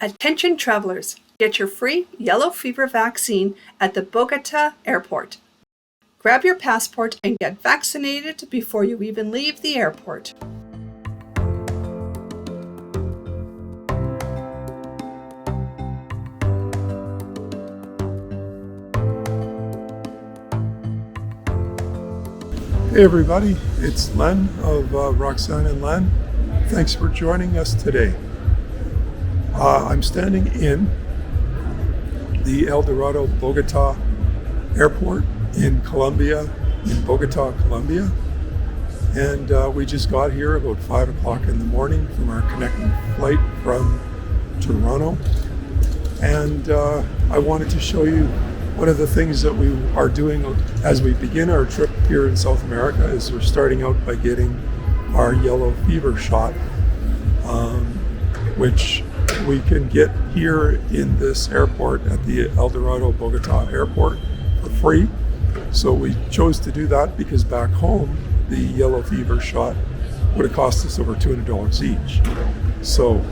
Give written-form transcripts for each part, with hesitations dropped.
Attention travelers, get your free yellow fever vaccine at the Bogota Airport. Grab your passport and get vaccinated before you even leave the airport. Hey everybody, it's Len of Roxanne and Len. Thanks for joining us today. I'm standing in the El Dorado Bogota Airport in Colombia, in Bogota, Colombia. And we just got here about 5 o'clock in the morning from our connecting flight from Toronto. And I wanted to show you one of the things that we are doing as we begin our trip here in South America is we're starting out by getting our yellow fever shot, which we can get here in this airport at the El Dorado Bogota Airport for free. So we chose to do that because back home, the yellow fever shot would have cost us over $200 each. So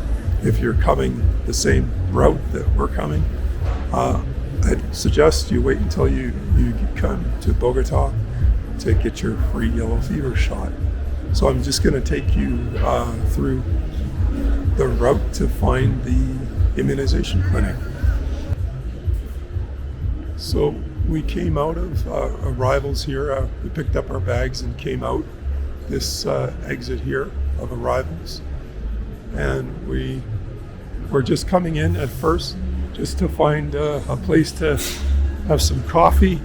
if you're coming the same route that we're coming, I'd suggest you wait until you come to Bogota to get your free yellow fever shot. So I'm just going to take you through the route to find the immunization clinic. So we came out of arrivals here. We picked up our bags and came out this exit here of arrivals. And we were just coming in at first just to find a place to have some coffee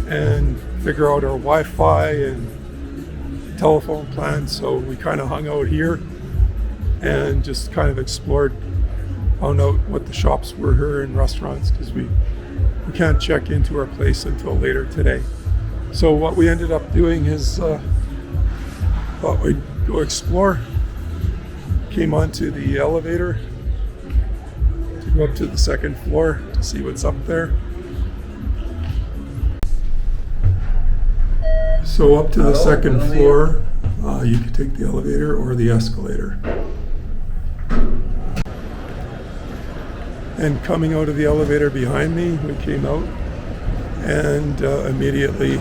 and figure out our Wi-Fi and telephone plan. So we kind of hung out here and just kind of explored, found out what the shops were here and restaurants, because we can't check into our place until later today. So what we ended up doing is thought we'd go explore. Came onto the elevator to go up to the second floor to see what's up there. So up to the second floor, you could take the elevator or the escalator. And coming out of the elevator behind me, we came out and immediately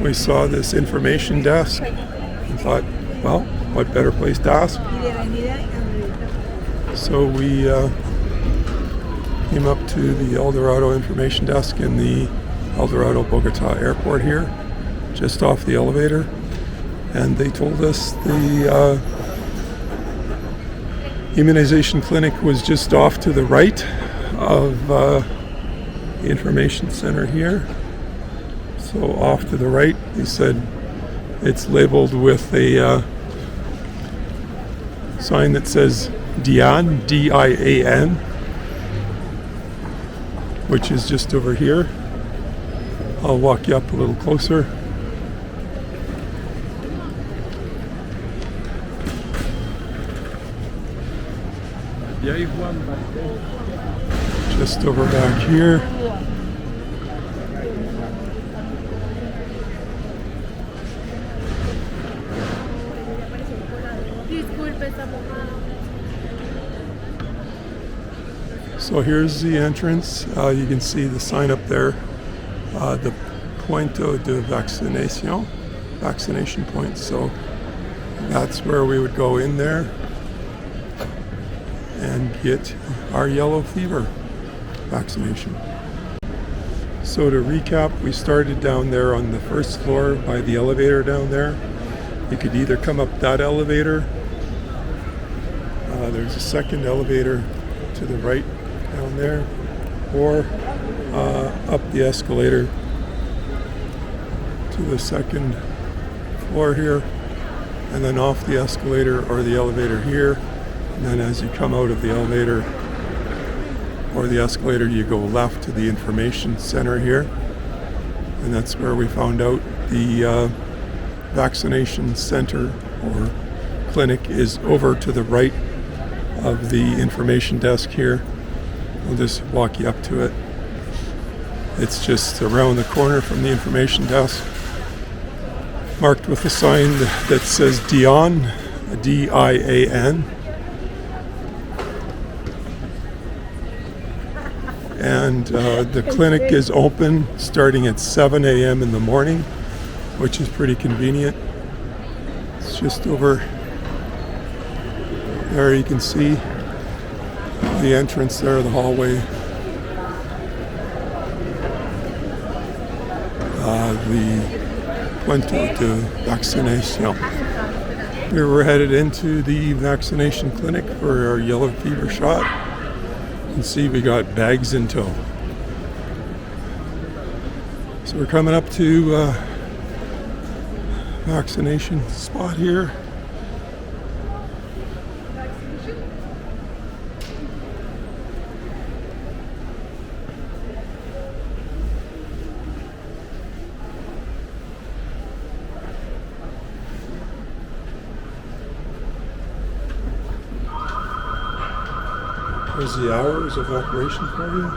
we saw this information desk and thought, well, what better place to ask? So we came up to the El Dorado information desk in the El Dorado Bogota Airport here, just off the elevator, and they told us the immunization clinic was just off to the right of the information center here. So off to the right, they said it's labeled with a sign that says DIAN, D-I-A-N, which is just over here. I'll walk you up a little closer. Just over back here. So here's the entrance. You can see the sign up there, the Punto de Vaccination, vaccination point. So that's where we would go in there and get our yellow fever vaccination. So to recap, we started down there on the first floor by the elevator down there. You could either come up that elevator, there's a second elevator to the right down there, or up the escalator to the second floor here, and then off the escalator or the elevator here. And then as you come out of the elevator or the escalator, you go left to the information center here. And that's where we found out the vaccination center or clinic is over to the right of the information desk here. We'll just walk you up to it. It's just around the corner from the information desk, marked with a sign that says DIAN, D-I-A-N. And the clinic is open starting at 7 a.m. in the morning, which is pretty convenient. It's just over there. You can see the entrance there, the hallway. The Puente de Vaccination. We were headed into the vaccination clinic for our yellow fever shot. You can see we got bags in tow. So we're coming up to vaccination spot here. Here's the hours of operation for you.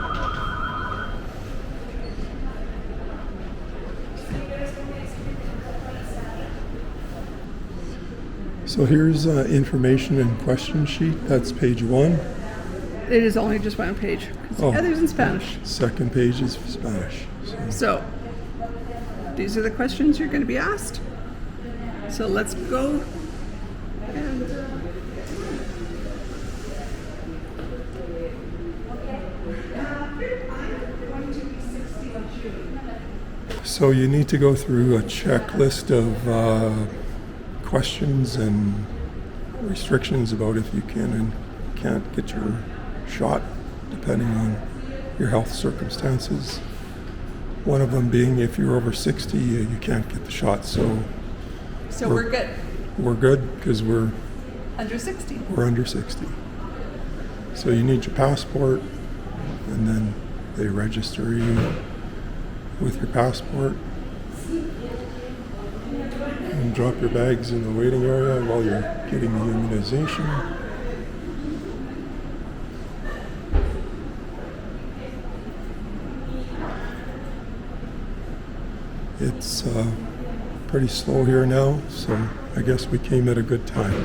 So here's information and question sheet. That's page 1. It is only just one page. Oh. The other's in Spanish. Second page is Spanish. So these are the questions you're going to be asked. So let's go and So you need to go through a checklist of questions and restrictions about if you can and can't get your shot, depending on your health circumstances. One of them being if you're over 60, you can't get the shot. So we're good. We're good because we're Under 60. We're under 60. So you need your passport, and then they register you with your passport and drop your bags in the waiting area while you're getting the immunization. It's pretty slow here now, so I guess we came at a good time.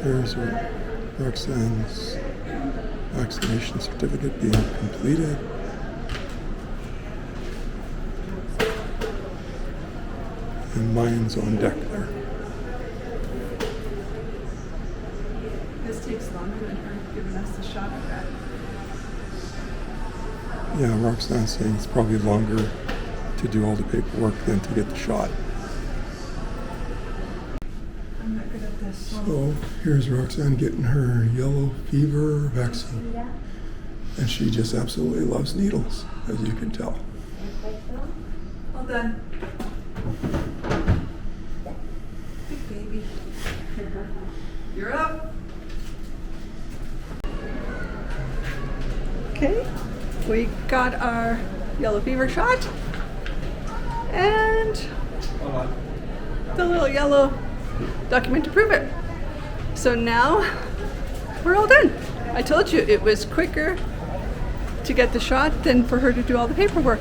There's Roxanne's vaccination certificate being completed. And mine's on deck there. This takes longer than her giving us the shot of that. Yeah, Roxanne's saying it's probably longer to do all the paperwork than to get the shot. I'm not good at this. So here's Roxanne getting her yellow fever vaccine. And she just absolutely loves needles, as you can tell. Well done. Big baby. You're up. Okay, we got our yellow fever shot and the little yellow document to prove it. So now we're all done. I told you it was quicker to get the shot than for her to do all the paperwork.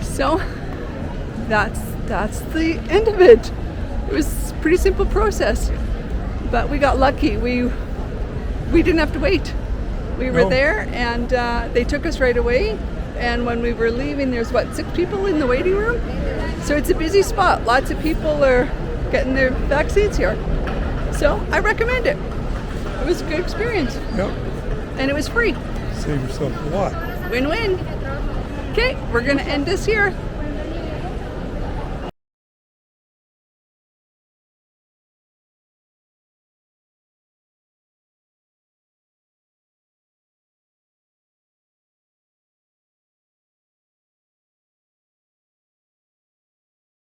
So that's the end of it. It was a pretty simple process, but we got lucky. We didn't have to wait. We were there, and they took us right away. And when we were leaving, there's 6 people in the waiting room. So it's a busy spot. Lots of people are getting their vaccines here. So I recommend it. It was a good experience. Yep. And it was free. Save yourself a lot. Win-win. Okay, we're going to end this here.